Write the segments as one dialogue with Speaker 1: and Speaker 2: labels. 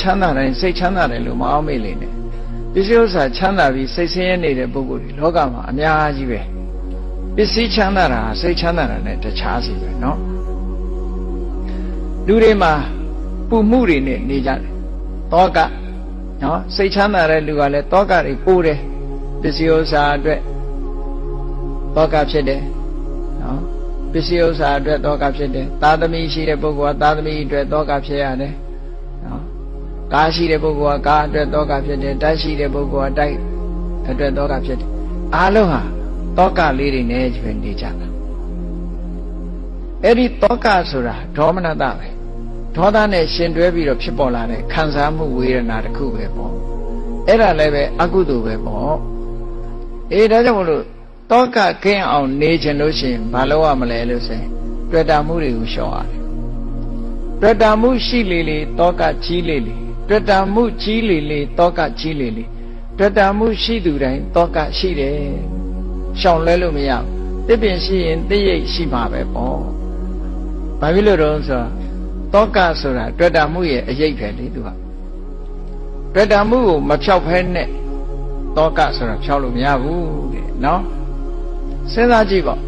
Speaker 1: ချမ်းသာတိုင်းစိတ်ချမ်းသာတယ်လို့မအောင်မေ့လေနဲ့ပစ္စည်းဥစ္စာချမ်းသာပြီးစိတ်ဆင်းရဲနေတဲ့ပုဂ္ဂိုလ်တွေလောကမှာအများကြီးပဲပစ္စည်းချမ်းသာတာစိတ်ချမ်းသာတာနဲ့တခြားစီပဲเนาะလူတွေမှာပူမှုတွေနဲ့နေကြတယ်တောကเนาะစိတ်ချမ်းသာတဲ့လူကလည်းတောကတွေပိုးတယ်ပစ္စည်းဥစ္စာအတွက်တောကဖြစ်တယ်เนาะပစ္စည်းဥစ္စာအတွက်တောကဖြစ်တယ်သာသမီရှိတဲ့ပုဂ္ဂိုလ်ကသာသမီအတွက်တောကဖြစ်ရတယ်เนาะကားရှိတဲ့ပုဂ္ဂိုလ်ကကားအတွက်တောကဖြစ်တယ်တိုက်ရှိတဲ့ပုဂ္ဂိုလ်ကတိုက်အတွက်တောကဖြစ်တယ်အားလုံးဟာတောကလေးတွေနဲ့ပဲနေကြတာအဲ့ဒီတောကဆိုတာဒေါမနတပဲဒေါသနဲ့ရှင်တွဲပြီးတော့ဖြစ်ပေါ်လာတဲ့ခံစားမှုဝေဒနာတစ်ခုပဲပေါ့အဲ့ဒါလည်းပဲအကုသိုလ်ပဲပေါ့ဒါကြောင့်မလို့တောကကင်းအောင်နေခြင်းလို့ရှိရင်မလုပ်ရမလဲလို့ဆိုရင်တွေ့တာမှုတွေကိုရှောင်ရတယ်တွေ့တာမှုရှိလေလေတောကကြီးလေလေတွေ့တာမှုကြီးလေလေတောကကြီးလေလေတွေ့တာမှုရှိသူတိုင်းတောကရှိတယ်ရှောင်လဲလို့မရဘူးတစ်ပင်ရှိရင်တစ်ရိပ်ရှိမှာပဲပေါ့ဘာဖြစ်လို့တော့ဆိုတောကဆိုတာတွေ့တာမှုရဲ့အရေးပဲလေသူကတွေ့တာမှုကိုမဖြောက်ဖဲနဲ့တောကဆိုတာဖြောက်လို့မရဘူးတဲ့နော်စဉ်းစားကြည့်ပေါ့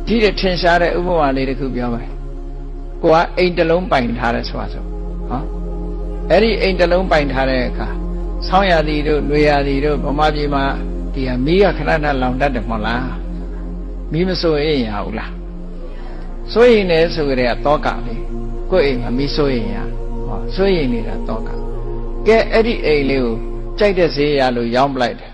Speaker 1: ဒီတဲ့ထင်ရှားတဲ့ဥပမာလေးတစ်ခုပြောမယ်ကိုကအိမ်တစ်လုံးပိုင်ထားတယ်ဆိုတာဆိုဟောအဲ့ဒီအိမ်တစ်လုံးပိုင်ထားတဲ့အခါဆောင်းရာသီတို့နွေရာသီတို့ဗမာပြည်မှာဒီဟာမီးကခဏခဏလောင်တတ်တယ်မဟုတ်လားမီးမစိုးရင်ရဘူးလားစိုးရင်လည်းဆိုကြတဲ့တောကပဲကိုယ့်အိမ်မှာမီးစိုးရင်ရဟောစိုးရင်နေတာတောကကဲအဲ့ဒီအိမ်လေးကိုကြိုက်တဲ့ဈေးရလို့ရောင်းပလိုက်တယ်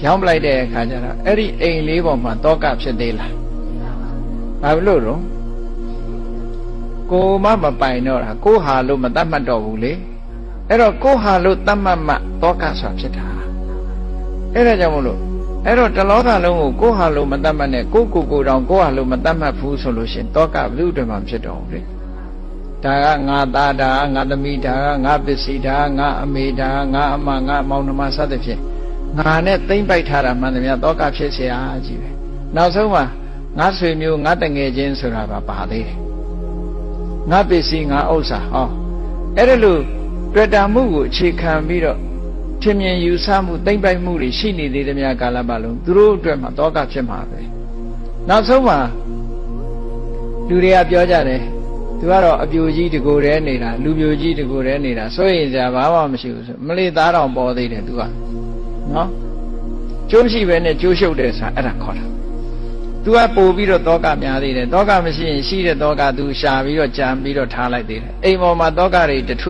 Speaker 1: ရောင်းပလိုက်တဲ့အခါကျတော့အဲ့ဒီအိမ်လေးပေါ်မှာတောကဖြစ်သေးလားဘာလို့တော့ကိုမမပိုင်တော့တာကိုဟာလို့မတတ်မှတ်တော့ဘူးလေအဲ့တော့ကိုဟာလို့တတ်မှတ်မှတောကဆိုတာဖြစ်တာအဲ့ဒါကြောင့်မလို့အဲ့တော့တလောကလုံးကိုကိုဟာလို့မတတ်မှတ်နဲ့ကိုတောင်ကိုဟာလို့မတတ်မှတ်ဘူးဆိုလို့ရှင်တောကဘယ်သူ့အတွက်မှဖြစ်တော့ဘူးလေဒါကငါသားဒါငါသမီးဒါငါပစ္စည်းဒါငါအမေဒါငါအမငါမောင်နှမစသဖြင့်ငါနဲ့သိမ့်ပိုက်ထားတာမှန်သမျှတောကဖြစ်เสียကြီးပဲနောက်ဆုံးမှာငါဆွေမျိုးငါတငယ်ချင်းဆိုတာပါသေးတယ်ငါပစ္စည်းငါဥစ္စာဟောအဲ့ဒါလို့တွေ့တာမှုကိုအခြေခံပြီးတော့ထင်မြင်ယူဆမှုသိမ့်ပိုက်မှုတွေရှိနေသေးသမျှကာလပတ်လုံးသူတို့အတွက်မှာတောကဖြစ်မှာပဲနောက်ဆုံးမှာလူတွေကပြောကြတယ်သူကတော့အပြိုကြီးတကိုယ်တည်းနေတာလူပြိုကြီးတကိုယ်တည်းနေတာစိုးရင်စရာဘာမှမရှိဘူးဆိုမလေးသားတော်ပေါ်သေးတယ်သူကနော်ကျိုးရှိပဲနဲ့ကျိုးရှုပ်တယ်ဆိုတာအဲ့ဒါခေါ်တာသူကပို့ပြီးတော့တောကများသေးတယ်တောကမရှိရင်ရှိတဲ့တောကသူရှာပြီးတော့ကြံပြီးတော့ထားလိုက်သေးတယ်အိမ်ပေါ်မှာတောကတွေတ